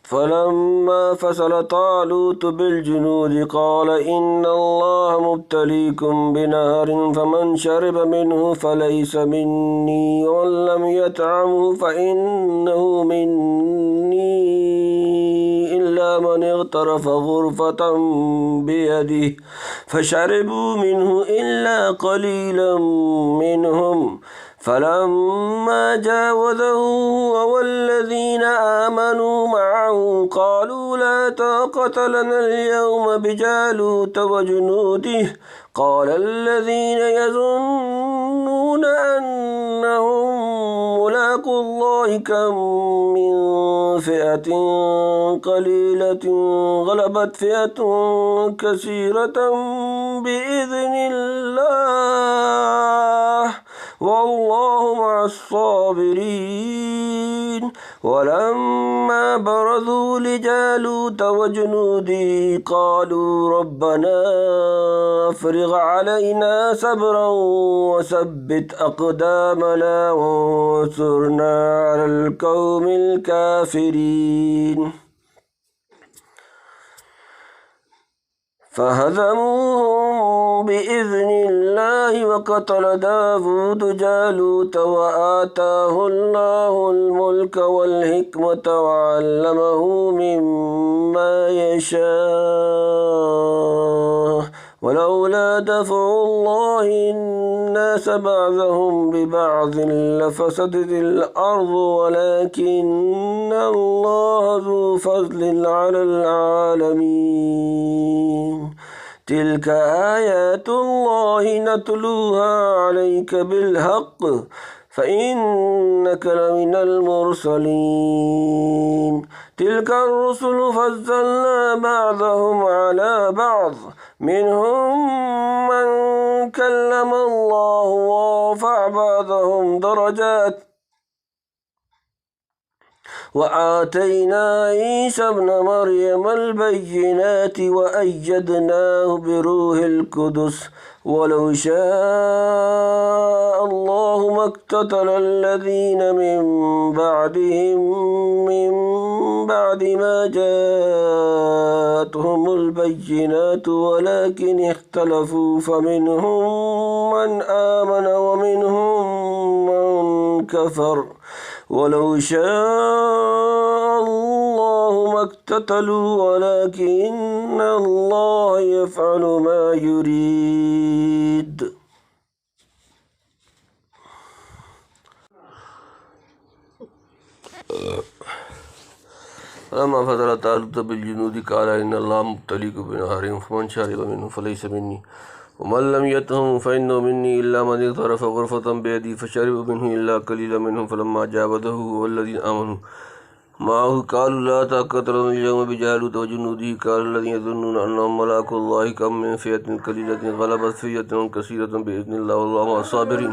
فلما فصل طالوت بالجنود قال إن الله مبتليكم بنهر فمن شرب منه فليس مني ومن لم يطعمه فإنه مني إلا من اغترف غرفة بيده فشربوا منه إلا قليلا منهم. فلما جاوزه هو والذين آمنوا معه قالوا لا طاقة لنا اليوم بجالوت وجنوده قال الذين يظنون أنهم ملاقو الله كم من فئة قليلة غلبت فئة كثيرة بإذن الله والله مع الصابرين. ولما برزوا لجالوت وجنوده قالوا ربنا افرغ علينا صبرا وثبت أقدامنا وانصرنا على القوم الكافرين. فهزموهم بإذن الله وقتل داود جالوت وآتاه الله الملك والحكمة وعلمه مما يشاء ولولا دفع الله الناس بعضهم ببعض لفسدت الأرض ولكن الله ذو فضل على العالمين. تلك آيات الله نتلوها عليك بالحق فإنك لمن المرسلين. تلك الرسل فضلنا بعضهم على بعض منهم من كلم الله ورفع بعضهم درجات وآتينا عيسى ابن مريم البينات وأيدناه بروح القدس ولو شاء الله ما اقتتل الذين من بعدهم من بعد ما جاءتهم البينات ولكن اختلفوا فمنهم من آمن ومنهم من كفر ولو شاء الله ما اقتتلوا ولكن الله يفعل ما يريد. فلما فصل طالوت بالجنود قال إن الله مبتليكم بنهر فمن شرب منه فليس مني ومن لم يطعمه فإنه مني إلا من اغترف غرفة بيده فشرب منه إلا قليلا منهم. فلما جاوزه والذين آمنوا معه قالوا لا طاقة لنا اليوم بجالوت وجنوده قال الذين يظنون أنهم ملاقو الله كم من فئة قليلة غلبت فئة كثيرة بإذن الله والله مع الصابرين.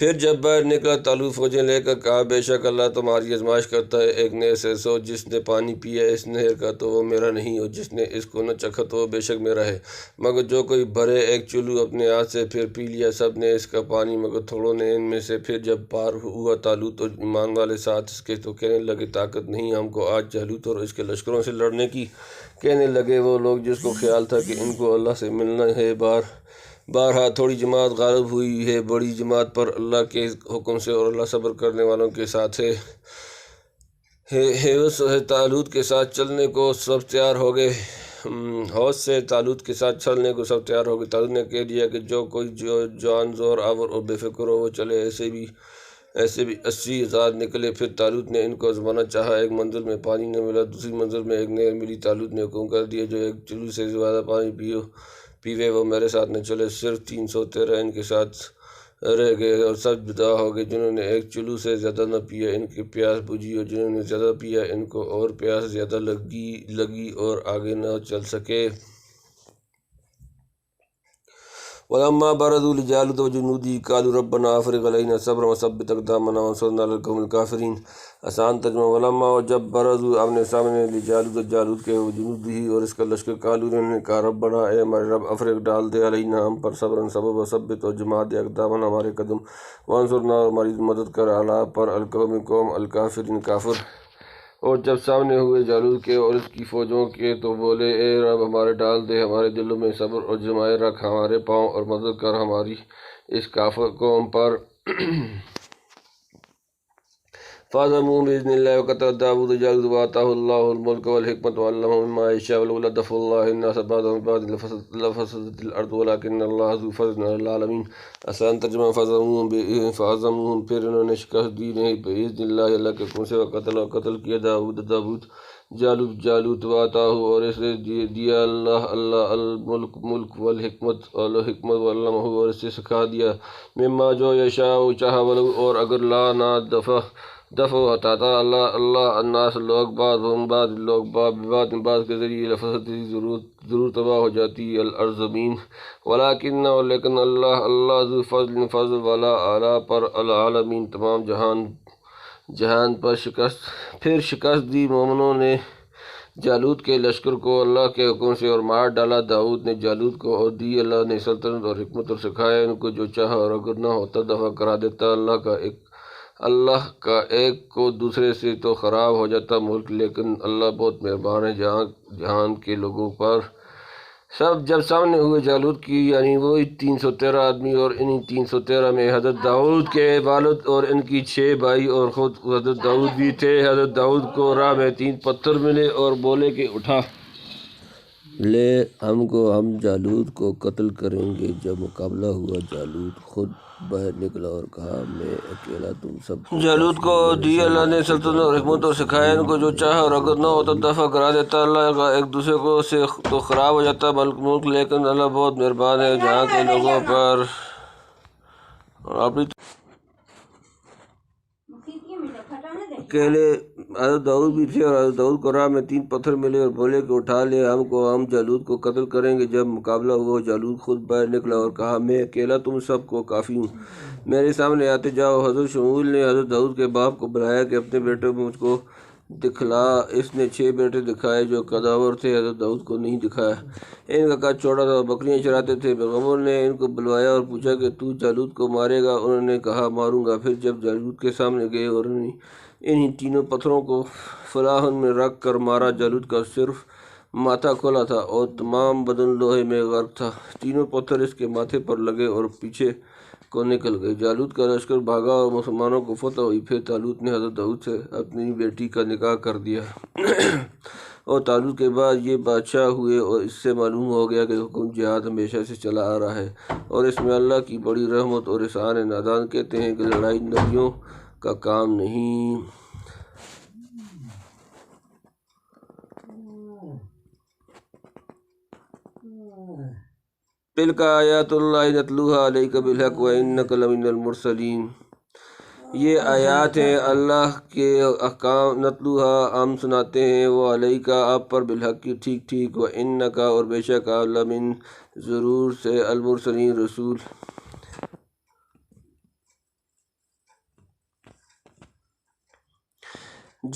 پھر جب باہر نکلا طالوت فوجیں لے کر کہا بے شک اللہ تمہاری آزمائش کرتا ہے ایک نہر سے، سو جس نے پانی پیا اس نہر کا تو وہ میرا نہیں، اور جس نے اس کو نہ چکھا تو وہ بے شک میرا ہے، مگر جو کوئی بھرے ایک چلو اپنے ہاتھ سے پھر پی لیا سب نے اس کا پانی مگر تھوڑوں نے ان میں سے۔ پھر جب پار ہوا طالوت اور ایمان والے ساتھ اس کے تو کہنے لگے طاقت نہیں ہم کو آج جالوت اور اس کے لشکروں سے لڑنے کی۔ کہنے لگے وہ لوگ جس کو خیال تھا کہ ان کو اللہ سے ملنا ہے، بارہا تھوڑی جماعت غالب ہوئی ہے بڑی جماعت پر اللہ کے حکم سے، اور اللہ صبر کرنے والوں کے ساتھ ہے۔ حوض سے طالوت کے ساتھ چلنے کو سب تیار ہو گئے، حوض سے طالوت کے ساتھ چلنے کو سب تیار ہو گئے۔ طالوت نے کہہ دیا کہ جو کوئی جوان زور آور اور بے فکر ہو وہ چلے، ایسے بھی 80,000 نکلے۔ پھر طالوت نے ان کو آزمانا چاہا، ایک منزل میں پانی نہ ملا، دوسری منزل میں ایک نہر ملی۔ طالوت نے حکم کر دیا جو ایک چلو سے زیادہ پانی پیوے وہ میرے ساتھ نہ چلے، صرف 313 ان کے ساتھ رہ گئے اور سب جدا ہو گئے۔ جنہوں نے ایک چلو سے زیادہ نہ پیا ان کی پیاس بجھی، اور جنہوں نے زیادہ پیا ان کو اور پیاس زیادہ لگی اور آگے نہ چل سکے۔ وَلَمَّا بَرَزُوا لِجَالُوتَ وَجُنُودِهِ قَالُوا رَبَّنَا أَفْرِغْ عَلَيْنَا صَبْرًا وَثَبِّتْ أَقْدَامَنَا وَانصُرْنَا عَلَى الْقَوْمِ الْكَافِرِينَ۔ آسان ترجمہ، ولما اور جب برزوا آمنے سامنے لجالوت جالوت کے وجنودہ اور اس کا لشکر، قالوا انہوں نے کہا ربنا اے ہمارے رب افرغ ڈال دے علینا ہم پر صبرا صبر وثبت اور جما دے اقدامنا ہمارے قدم، وانصرنا اور ہماری مدد کر علی پر القوم قوم الکافرین کافر۔ اور جب سامنے ہوئے جالوت کے اور اس کی فوجوں کے تو بولے اے رب ہمارے ڈال دے ہمارے دلوں میں صبر اور جمائے رکھ ہمارے پاؤں اور مدد کر ہماری اس کافر قوم پر۔ فَعَزَمُوهُمْ بِإِذْنِ اللَّهِ وَقَتَلَ دَاوُودُ جَالُوتَ وَآتَاهُ اللَّهُ الْمُلْكَ وَالْحِكْمَةَ وَعَلَّمَهُ مِمَّا يَشَاءُ وَلَوْلَا دَفْعُ اللَّهِ النَّاسَ بَعْضَهُم بِبَعْضٍ لَفَسَدَتِ الْأَرْضُ وَلَٰكِنَّ اللَّهَ ذُو فَضْلٍ عَلَى الْعَالَمِينَ۔ آسان ترجمہ، فَعَزَمُوهُمْ پھر انہوں نے شکست دی انہیں بِإِذْنِ اللَّهِ اللہ کے حکم سے، وَقَتَلَ کیا داود جالوت وَآتَاهُ اور اسے دیا اللہ الملک والحکمت وعلمہ اور اسے سکھا دیا مما جو یشاء چاہا ولو اور اگر لا نہ دفع ہٹاتا اللہ الناس لوگ بعض لوگ بعض کے ذریعے لفسد ضرور تباہ ہو جاتی الارض زمین، ولیکن اور لیکن اللہ ذو فضل والا اعلیٰ پر العالمین تمام جہان پر پھر شکست دی مومنوں نے جالوت کے لشکر کو اللہ کے حکم سے اور مار ڈالا داؤد نے جالوت کو اور دی اللہ نے سلطنت اور حکمت اور سکھایا ان کو جو چاہا، اور اگر نہ ہوتا دفع کرا دیتا اللہ کا ایک کو دوسرے سے تو خراب ہو جاتا ملک، لیکن اللہ بہت مہربان ہے جہان کے لوگوں پر۔ جب سامنے ہوئے جالوت کی یعنی وہی 313 آدمی، اور انہی 313 میں حضرت داؤد کے والد اور ان کی 6 بھائی اور خود حضرت داؤد بھی تھے۔ حضرت داؤد کو راہ میں 3 پتھر ملے اور بولے کہ اٹھا لے ہم جالوت کو قتل کریں گے۔ جب مقابلہ ہوا جالوت خود باہر نکلا اور کہا میں اکیلا تم سب کو جالوت کو دی اللہ نے سلطنت اور حکمت اور سکھایا ان کو جو چاہا، اور اگر نہ ہوتا دفع کرا دیتا اللہ کا ایک دوسرے کو سے تو خراب ہو جاتا ملک، لیکن اللہ بہت مہربان ہے جہاں کے لوگوں پر۔ اکیلے حضرت داؤد بھی تھے، اور حضرت داؤد کو راہ میں 3 پتھر ملے اور بولے کہ اٹھا لے ہم جالوت کو قتل کریں گے۔ جب مقابلہ ہوا جالوت خود باہر نکلا اور کہا میں اکیلا تم سب کو کافی ہوں، میرے سامنے آتے جاؤ۔ حضرت شموئیل نے حضرت داؤد کے باپ کو بلایا کہ اپنے بیٹے مجھ کو دکھلا۔ اس نے 6 بیٹے دکھائے جو قداور تھے، حضرت داؤد کو نہیں دکھایا۔ ان کا قد چھوٹا تھا اور بکریاں چراتے تھے۔ پیغمبر نے ان کو بلوایا اور پوچھا کہ تو جالوت کو مارے گا؟ انہوں نے کہا ماروں گا۔ پھر جب جالوت کے سامنے گئے اور انہی 3 پتھروں کو فلاحن میں رکھ کر مارا، جالوت کا صرف ماتھا کھلا تھا اور تمام بدن لوہے میں غرق تھا۔ 3 پتھر اس کے ماتھے پر لگے اور پیچھے کو نکل گئے۔ جالوت کا لشکر بھاگا اور مسلمانوں کو فتح ہوئی۔ پھر طالوت نے حضرت داؤد سے اپنی بیٹی کا نکاح کر دیا اور طالوت کے بعد یہ بادشاہ ہوئے، اور اس سے معلوم ہو گیا کہ حکم جہاد ہمیشہ سے چلا آ رہا ہے اور اس میں اللہ کی بڑی رحمت۔ اور احسان نادان کہتے ہیں کہ لڑائی نبیوں کا کام نہیں۔ تلک آیات اللہ نتلوها علیک بالحق وانک لمن المرسلین۔ یہ آیات ہیں اللہ کے احکام، نتلوها ہم سناتے ہیں، وہ علیک آپ پر بالحق کی ٹھیک، وانک اور بے شک آپ لمن ضرور سے المرسلین رسول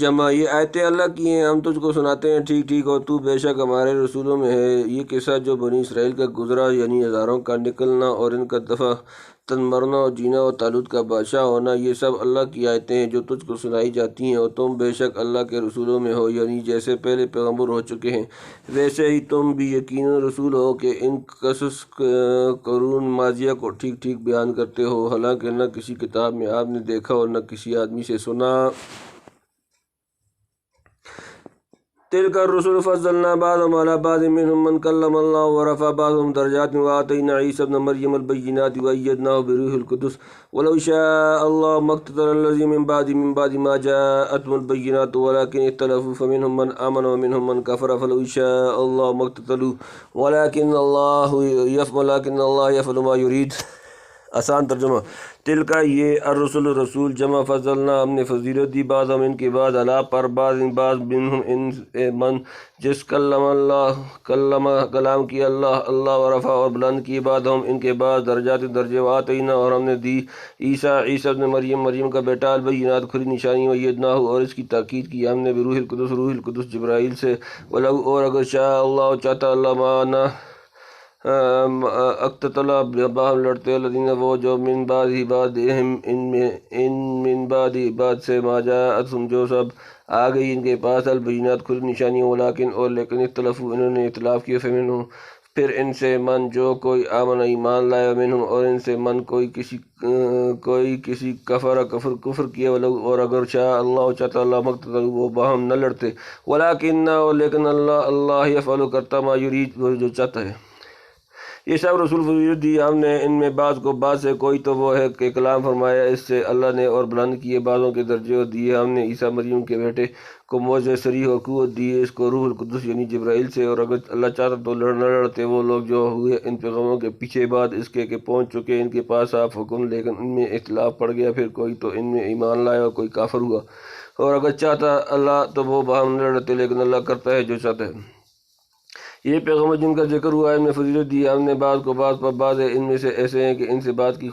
جمع یہ آیتیں اللہ کی ہیں، ہم تجھ کو سناتے ہیں ٹھیک ٹھیک، اور تو بے شک ہمارے رسولوں میں ہے۔ یہ قصہ جو بنی اسرائیل کا گزرا، یعنی ہزاروں کا نکلنا اور ان کا دفعہ تن مرنا اور جینا اور طالوت کا بادشاہ ہونا، یہ سب اللہ کی آیتیں ہیں جو تجھ کو سنائی جاتی ہیں، اور تم بے شک اللہ کے رسولوں میں ہو، یعنی جیسے پہلے پیغمبر ہو چکے ہیں ویسے ہی تم بھی یقیناً رسول ہو کہ ان قصص قرون ماضیہ کو ٹھیک ٹھیک بیان کرتے ہو، حالانکہ نہ کسی کتاب میں آپ نے دیکھا اور نہ کسی آدمی سے سنا۔ تلک الرسل فضلنا بعضهم على بعض منهم من كلم الله ورفع بعضهم درجات وآتينا عيسى ابن مريم البينات وأيدناه بروح القدس ولو شاء الله ما اقتتل الذين من بعد ما جاءتهم البينات ولكن اختلفوا فمنهم من آمن ومنهم من كفر فلو شاء الله ما اقتتلوا ولكن الله يفعل ما يريد۔ آسان ترجمہ، تل کا یہ الرسل رسول جمع فضلنا ہم نے فضیلت دی بعض ہم ان کے بعد علا پر بعض منہم ان من جس کلام کی اللہ ورفع اور بلند کی بعد ہم ان کے بعد درجات درجے وآتینا اور ہم نے دی عیسیٰ ابن مریم کا بیٹا البینات کھلی نشانی ویدناہ اور اس کی تاکید کی ہم نے بروح القدس جبرائیل سے ولو اور اگر شاء اللہ چاہتا اللہ مانا اقتتلا باہم لڑتے الذین وہ جو من بعد سے ما جاءتہم جو سب آ گئی ان کے پاس البینات کھلی نشانیاں لیکن اختلفوا انہوں نے اختلاف کیا فمنہم پھر ان سے من جو کوئی آمن ایمان لائے منہم اور ان سے من کوئی کسی کفر کیا ولو اور اگر شاء اللہ چاہتا اللہ مقتتل وہ باہم نہ لڑتے لیکن اللہ یفعل کرتا ما یرید وہ جو چاہتا ہے۔ یہ سب رسول فضیلت دی ہم نے ان میں بعض کو بعض سے، کوئی تو وہ ہے کہ کلام فرمایا اس سے اللہ نے اور بلند کیے بعضوں کے درجے اور دیے ہم نے عیسیٰ مریم کے بیٹے کو معجزہ صریح اور قوت دی اس کو روح القدس یعنی جبرائیل سے، اور اگر اللہ چاہتا تو نہ لڑتے وہ لوگ جو ہوئے ان پیغمبروں کے پیچھے بعد اس کے کہ پہنچ چکے ان کے پاس صاف حکم، لیکن ان میں اختلاف پڑ گیا پھر کوئی تو ان میں ایمان لایا اور کوئی کافر ہوا، اور اگر چاہتا اللہ تو وہ باہم نہ لڑتے، لیکن اللہ کرتا ہے جو چاہتا ہے۔ یہ پیغمبر جن کا ذکر ہوا ان میں فضیلت دی ہم نے بعض کو بعض پر بعض ہے، ان میں سے ایسے ہیں کہ ان سے بات کی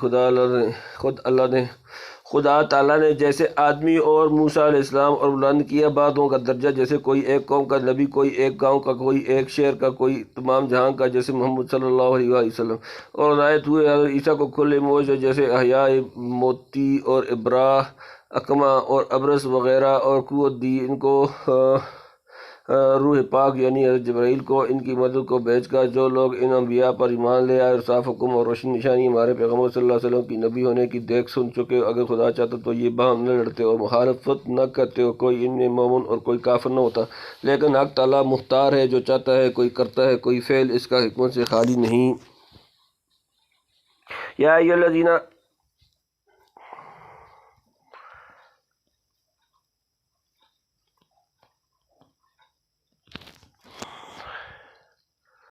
خدا تعالیٰ نے جیسے آدمی اور موسیٰ علیہ السلام اور بلند کیا بعضوں کا درجہ، جیسے کوئی ایک قوم کا نبی، کوئی ایک گاؤں کا، کوئی ایک شہر کا، کوئی تمام جہاں کا، جیسے محمد صلی اللہ علیہ وسلم، اور عنایت ہوئے حضرت عیسیٰ کو کھلے معجزے جیسے احیاء موتی اور ابراہ اکمہ اور ابرص وغیرہ، اور قوت دی ان کو روح پاک یعنی حضرت جبرائیل کو ان کی مدد کو بھیج کر جو لوگ ان انبیاء پر ایمان لے آئے اور صاف حکم اور روشن نشانی ہمارے پیغمبر صلی اللہ علیہ وسلم کی نبی ہونے کی دیکھ سن چکے، اگر خدا چاہتا تو یہ باہم نہ لڑتے اور مخالفت نہ کرتے اور کوئی ان میں مومن اور کوئی کافر نہ ہوتا، لیکن حق تعالیٰ مختار ہے جو چاہتا ہے کوئی کرتا ہے، کوئی فعل اس کا حکمت سے خالی نہیں۔ یا ایھا الذین